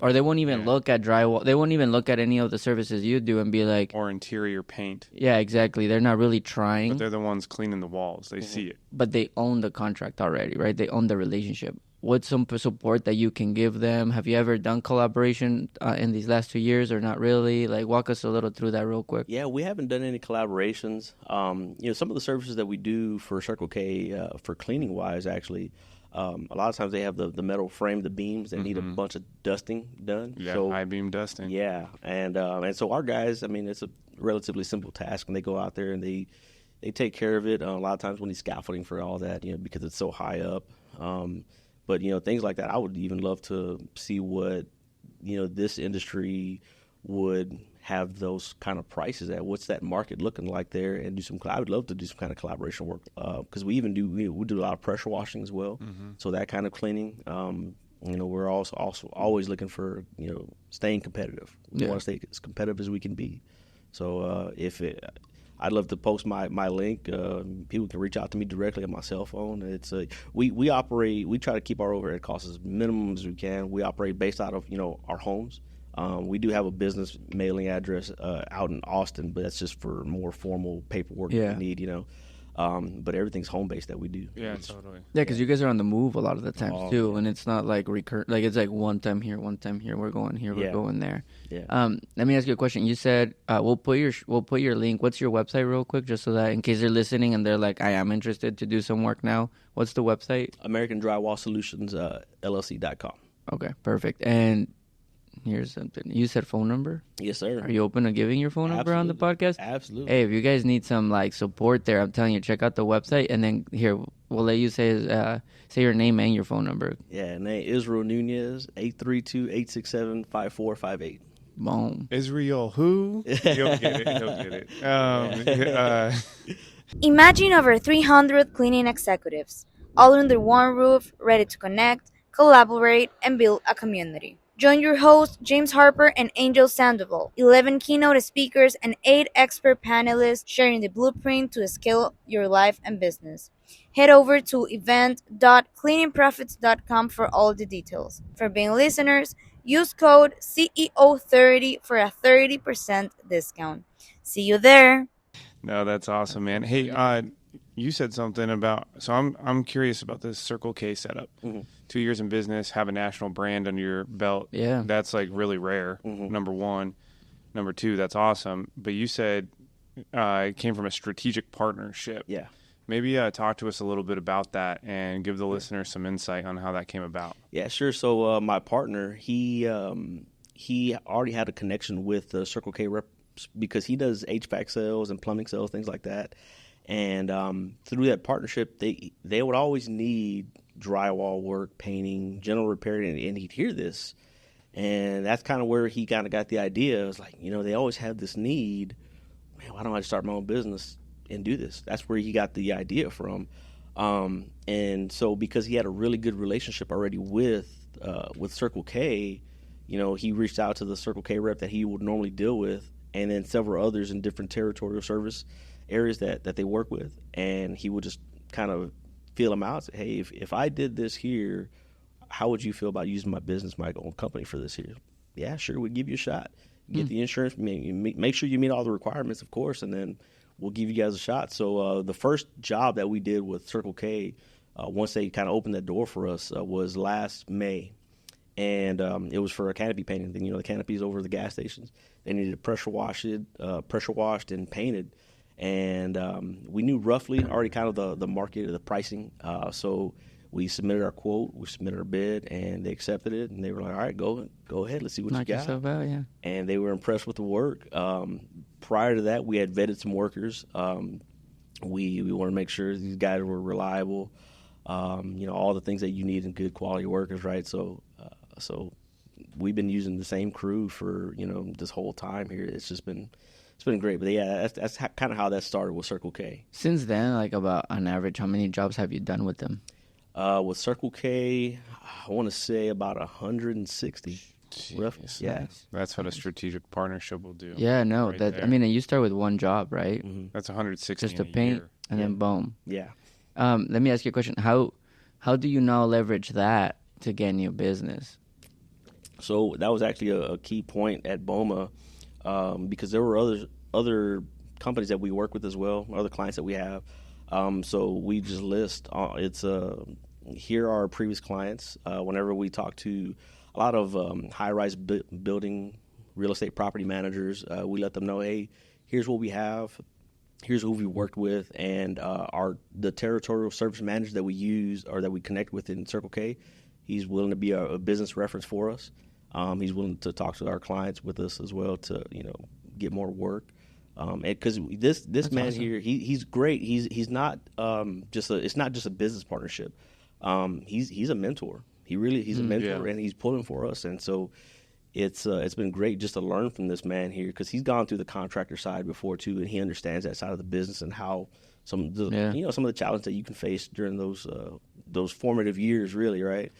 or they won't even look at drywall. They won't even look at any of the services you do and be like, or interior paint. yeah, exactly. They're not really trying. But they're the ones cleaning the walls. They see it. But they own the contract already, right? They own the relationship. What's some support that you can give them? Have you ever done collaboration in these last 2 years, or not really? Like, walk us a little through that real quick. Yeah, we haven't done any collaborations. Some of the services that we do for Circle K, for cleaning wise, actually, a lot of times they have the metal frame, the beams that need a bunch of dusting done. Yeah, so, high beam dusting. Yeah, and so our guys, I mean, it's a relatively simple task, and they go out there and they take care of it. A lot of times we need scaffolding for all that, because it's so high up. But things like that, I would even love to see what this industry would have those kind of prices at. What's that market looking like there? And I would love to do some kind of collaboration work, because we even do a lot of pressure washing as well. So that kind of cleaning. We're also always looking for staying competitive. We want to stay as competitive as we can be. So I'd love to post my link. People can reach out to me directly on my cell phone. It's we operate. We try to keep our overhead costs as minimum as we can. We operate based out of our homes. We do have a business mailing address out in Austin, but that's just for more formal paperwork that we need. But everything's home based that we do. Yeah, totally. Yeah, because you guys are on the move a lot of the times too, and it's not like recurrent. Like, it's like one time here, we're going here, we're going there. Yeah. Let me ask you a question. You said we'll put your link. What's your website, real quick, just so that in case they're listening and they're like, I am interested to do some work now. What's the website? American Drywall Solutions, LLC.com. Okay, perfect. And here's something. You said phone number? Yes, sir. Are you open to giving your phone number on the podcast? Absolutely. Hey, if you guys need some support there, I'm telling you, check out the website, and then here we'll let you say your name and your phone number. Yeah, name Israel Nunez, 832-867-5458. Boom. Israel who? He'll get it. Imagine over 300 cleaning executives, all under one roof, ready to connect, collaborate, and build a community. Join your hosts, James Harper and Angel Sandoval, 11 keynote speakers and 8 expert panelists sharing the blueprint to scale your life and business. Head over to event.cleaningprofits.com for all the details. For being listeners, use code CEO30 for a 30% discount. See you there. No, that's awesome, man. Hey, you said something about, so I'm curious about this Circle K setup. 2 years in business, have a national brand under your belt. Yeah. That's like really rare. Number one. Number two, that's awesome. But you said it came from a strategic partnership. Yeah. Maybe talk to us a little bit about that and give the listeners some insight on how that came about. Yeah, sure. So my partner, he already had a connection with the Circle K rep because he does HVAC sales and plumbing sales, things like that. And through that partnership, they would always need drywall work, painting, general repair, and he'd hear this. And that's kind of where he kind of got the idea. It was like, they always have this need. Man, why don't I start my own business and do this? That's where he got the idea from. And so because he had a really good relationship already with Circle K, he reached out to the Circle K rep that he would normally deal with, and then several others in different territorial service areas that they work with. And he would just kind of feel them out. Say, hey, if I did this here, how would you feel about using my business, my own company for this here? Yeah, sure, we'll give you a shot. Get the insurance, make sure you meet all the requirements, of course, and then we'll give you guys a shot. So the first job that we did with Circle K, once they kind of opened that door for us, was last May. And it was for a canopy painting thing. The canopies over the gas stations. They needed it pressure washed and painted. And we knew roughly already kind of the market, the pricing. So we submitted our quote, we submitted our bid, and they accepted it. And they were like, all right, go ahead, let's see what Knock you got. yourself out, yeah. And they were impressed with the work. Prior to that, we had vetted some workers. We want to make sure these guys were reliable. All the things that you need in good quality workers, right? So we've been using the same crew for this whole time here. It's been great. But yeah, that's kind of how that started with Circle K. Since then, like about on average, how many jobs have you done with them? With Circle K, I want to say about 160. Roughly. Yeah, That's what a strategic partnership will do. Yeah, no, right that there. I mean, you start with one job, right? That's 160 Just to in a paint, year. and then boom. yeah. Let me ask you a question. How do you now leverage that to get new business? So that was actually a key point at BOMA, because there were other companies that we work with as well, other clients that we have. So we just list here are our previous clients. Whenever we talk to a lot of high-rise building real estate property managers, we let them know, hey, here's what we have, here's who we worked with, and the territorial service manager that we use or that we connect with in Circle K, he's willing to be a business reference for us. He's willing to talk to our clients with us as well to get more work. And because this man awesome. here, he's great. He's not it's not just a business partnership. He's a mentor. He's a mentor, and he's pulling for us. And so it's been great just to learn from this man here because he's gone through the contractor side before too, and he understands that side of the business and how some of the challenges that you can face during those formative years, really, right?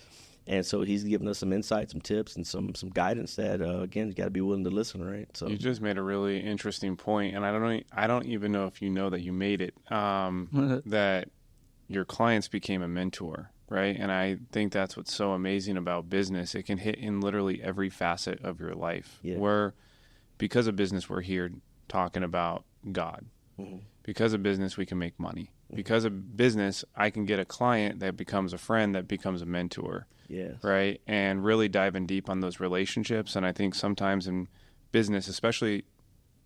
And so he's giving us some insight, some tips, and some guidance that again, you got to be willing to listen, right? So you just made a really interesting point, and I don't even know if you know that you made it. That your clients became a mentor, right? And I think that's what's so amazing about business. It can hit in literally every facet of your life. Yeah. Because of business, we're here talking about God. Mm-hmm. Because of business, we can make money. Mm-hmm. Because of business, I can get a client that becomes a friend, that becomes a mentor. Yes. Right? And really diving deep on those relationships. And I think sometimes in business, especially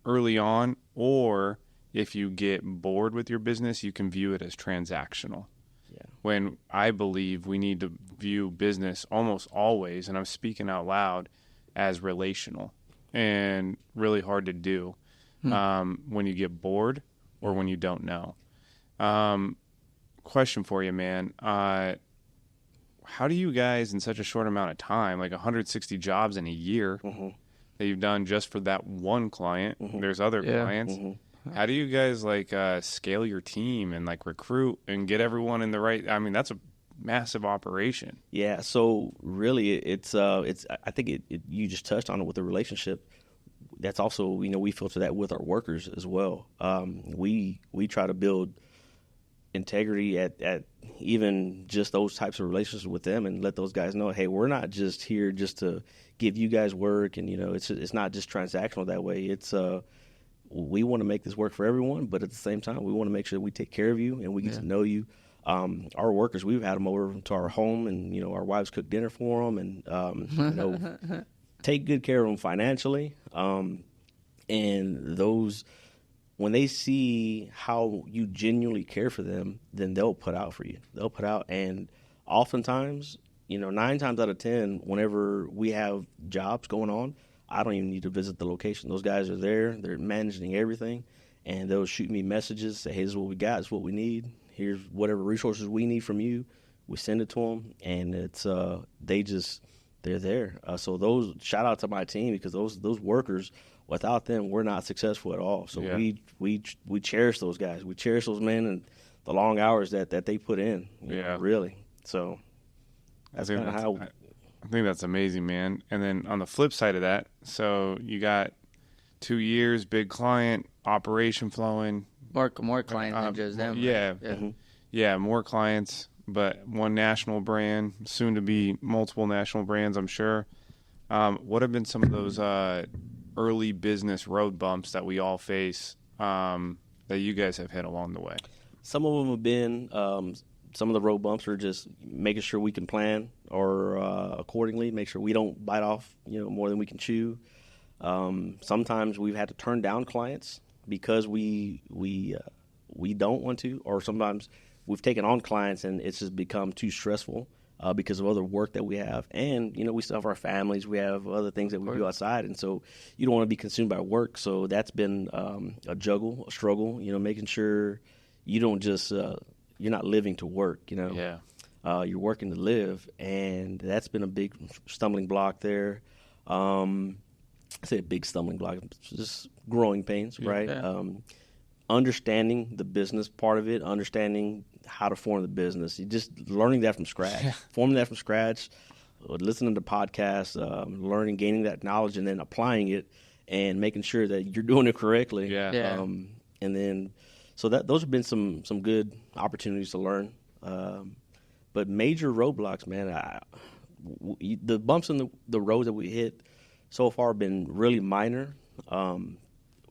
early on, or if you get bored with your business, you can view it as transactional. Yeah. When I believe we need to view business almost always, and I'm speaking out loud, as relational and really hard to do when you get bored or when you don't know. Question for you, man. How do you guys, in such a short amount of time, like 160 jobs in a year that you've done just for that one client, there's other clients, how do you guys scale your team and recruit and get everyone in the right, I mean, that's a massive operation. Yeah, so really it's I think you just touched on it with the relationship. That's also, we filter that with our workers as well. We try to build integrity at even just those types of relationships with them and let those guys know, hey, we're not just here just to give you guys work, and it's not just transactional that way. It's we want to make this work for everyone, but at the same time, we want to make sure we take care of you and we get to know you. Our workers, we've had them over to our home, and our wives cook dinner for them, and take good care of them financially. And those, when they see how you genuinely care for them, then they'll put out for you. They'll put out, and oftentimes, 9 times out of 10, whenever we have jobs going on, I don't even need to visit the location. Those guys are there. They're managing everything, and they'll shoot me messages, say, hey, this is what we got. This is what we need. Here's whatever resources we need from you. We send it to them, and it's they're there. So those, shout out to my team, because those workers, without them, we're not successful at all. So we cherish those guys. We cherish those men and the long hours that they put in. Really. So that's kind of how. I think that's amazing, man. And then on the flip side of that, so you got 2 years, big client, operation flowing. More clients than just them. Yeah. Right? Yeah. Yeah, more clients, but one national brand, soon to be multiple national brands, I'm sure. What have been some of those early business road bumps that we all face that you guys have hit along the way? Some of them have been, some of the road bumps are just making sure we can plan or accordingly, make sure we don't bite off, more than we can chew. Sometimes we've had to turn down clients because we don't want to, or sometimes we've taken on clients and it's just become too stressful because of other work that we have. And, we still have our families. We have other things that we do outside. And so you don't want to be consumed by work. So that's been a struggle, making sure you don't just you're not living to work, Yeah. You're working to live. And that's been a big stumbling block there. I say a big stumbling block, just growing pains, right? Yeah. Understanding the business part of it, understanding how to form the business, you just learning that from scratch, forming that from scratch, listening to podcasts, learning, gaining that knowledge, and then applying it and making sure that you're doing it correctly. Yeah. And then, so those have been some good opportunities to learn. But major roadblocks, man, the bumps in the road that we hit so far have been really minor.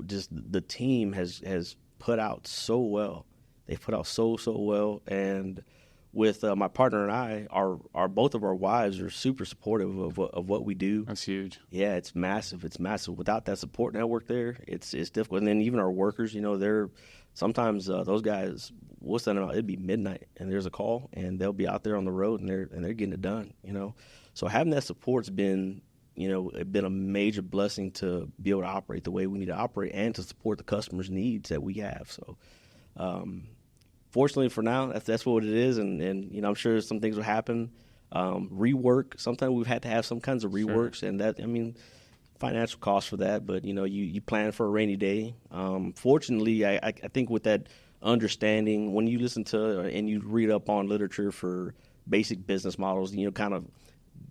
Just the team has put out so well. They've put out so well, and with my partner and I, our both of our wives are super supportive of what we do. That's huge. Yeah, it's massive. It's massive. Without that support network there, it's difficult. And then even our workers, they're sometimes those guys, we'll send them out. It'd be midnight, and there's a call, and they'll be out there on the road, and they're getting it done. So having that support's been a major blessing to be able to operate the way we need to operate and to support the customers' needs that we have. So, fortunately for now, that's what it is. And I'm sure some things will happen. Rework. Sometimes we've had to have some kinds of reworks, and that, financial costs for that. But you plan for a rainy day. Fortunately, I think with that understanding, when you listen to and you read up on literature for basic business models, kind of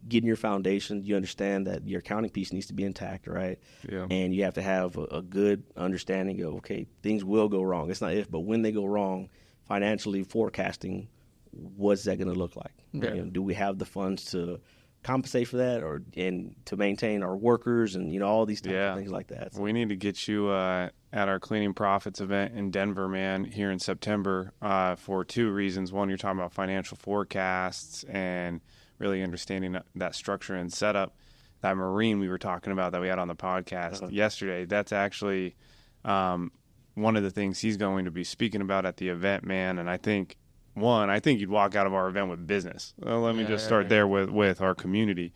getting your foundation, you understand that your accounting piece needs to be intact, right? Yeah. And you have to have a good understanding of, okay, things will go wrong. It's not if, but when they go wrong, financially forecasting, what's that going to look like? Yeah. Do we have the funds to compensate for that, and to maintain our workers, and all these types of things like that? So, we need to get you at our Cleaning Profits event in Denver, man, here in September for 2 reasons. One, you're talking about financial forecasts and really understanding that structure and setup. That Marine we were talking about that we had on the podcast yesterday, that's actually one of the things he's going to be speaking about at the event, man. And I think you'd walk out of our event with business. Let me just start there with our community.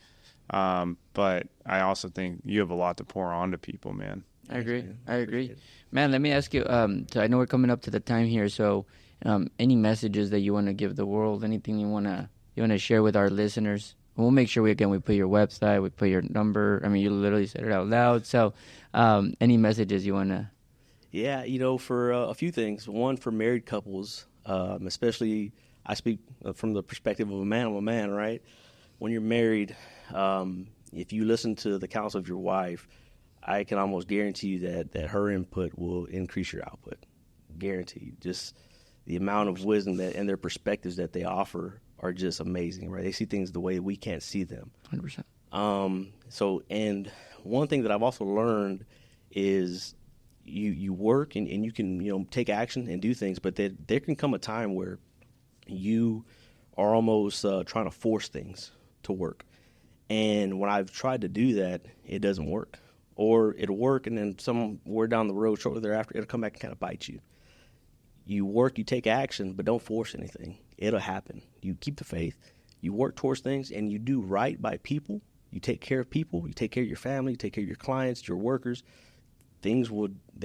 But I also think you have a lot to pour on to people, man. I agree. Man, let me ask you, so I know we're coming up to the time here, so any messages that you want to give the world, anything you want to share with our listeners? We'll make sure we put your website, we put your number. You literally said it out loud. So any messages you want to? Yeah, for a few things. One, for married couples, especially, I speak from the perspective of a man. I'm a man, right? When you're married, if you listen to the counsel of your wife, I can almost guarantee you that her input will increase your output. Guaranteed. Just the amount of wisdom and their perspectives that they offer are just amazing, right? They see things the way we can't see them. 100%. So, and one thing that I've also learned is, you work and you can, you know, take action and do things, but there can come a time where you are almost trying to force things to work. And when I've tried to do that, it doesn't work. Or it'll work, and then somewhere down the road, shortly thereafter, it'll come back and kind of bite you. You work, you take action, but don't force anything. It'll happen. You keep the faith. You work towards things, and you do right by people. You take care of people. You take care of your family. You take care of your clients, your workers. They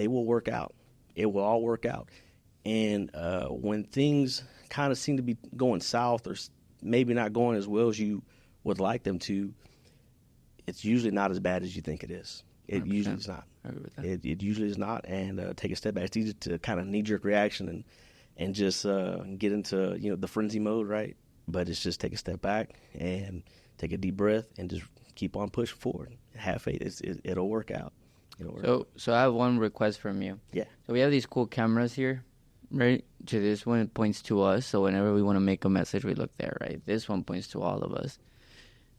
will work out. It will all work out. And when things kind of seem to be going south or maybe not going as well as you would like them to, it's usually not as bad as you think it is. It 100%. Usually is not. I agree with that. It usually is not. And take a step back. It's easy to kind of knee-jerk reaction and just get into, you know, the frenzy mode, right? But it's just take a step back and take a deep breath and just keep on pushing forward. Have faith. It'll work out. So I have one request from you. Yeah. So we have these cool cameras here, right? So this one points to us. So whenever we want to make a message, we look there, right? This one points to all of us.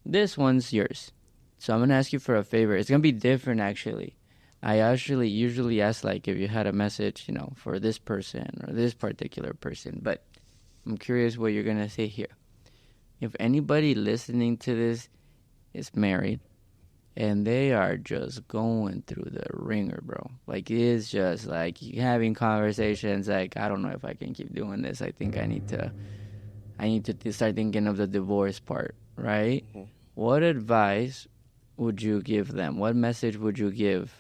This one's yours. So I'm going to ask you for a favor. It's going to be different, actually. I actually usually ask, like, if you had a message, you know, for this person or this particular person. But I'm curious what you're going to say here. If anybody listening to this is married and they are just going through the ringer, bro. Like, it's just like having conversations like, I don't know if I can keep doing this. I think I need to start thinking of the divorce part, right? Mm-hmm. What advice would you give them? What message would you give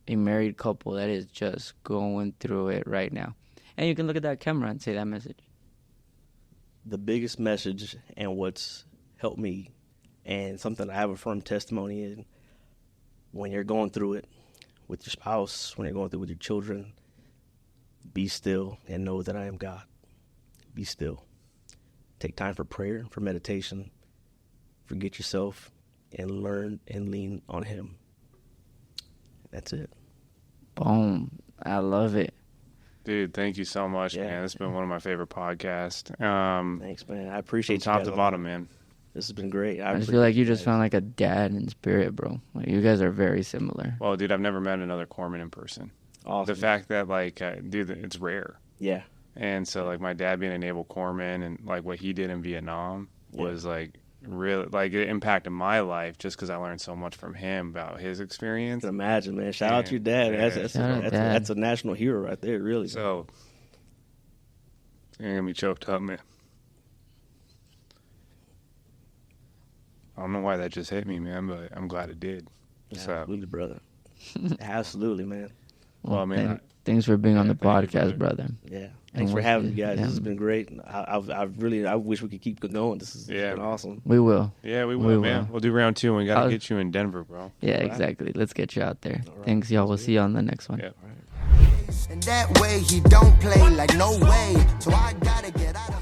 a married couple that is just going through it right now? And you can look at that camera and say that message. The biggest message and what's helped me and something I have a firm testimony in, when you're going through it with your spouse, when you're going through it with your children, be still and know that I am God. Be still. Take time for prayer, for meditation. Forget yourself and learn and lean on Him. That's it. Boom. I love it. Dude, thank you so much, man. It's been one of my favorite podcasts. Thanks, man. I appreciate you. Top to bottom, man. This has been great. I just feel like you just found like a dad in spirit, bro. Like, you guys are very similar. Well, dude, I've never met another corpsman in person. Awesome. The fact that, like, dude, it's rare. Yeah. And so, like, my dad being a naval corpsman and, like, what he did in Vietnam was, like, really, like, it impacted my life just because I learned so much from him about his experience. I can imagine, man. Shout out to your dad. That's a national hero right there, really. So, you're going to be choked up, man. I don't know why that just hit me, man, but I'm glad it did. Absolutely, brother. Absolutely, man. Well, man, thanks for being on the podcast, brother. Yeah. Thanks for having me, guys. This has been great. I wish we could keep going. This has been awesome. We will. Yeah, we will, man. We'll do round 2, and we got to get you in Denver, bro. Yeah, exactly. Let's get you out there. Right. Thanks, y'all. We'll see you on the next one. Yeah. And that way he don't play like no way. So I gotta get out of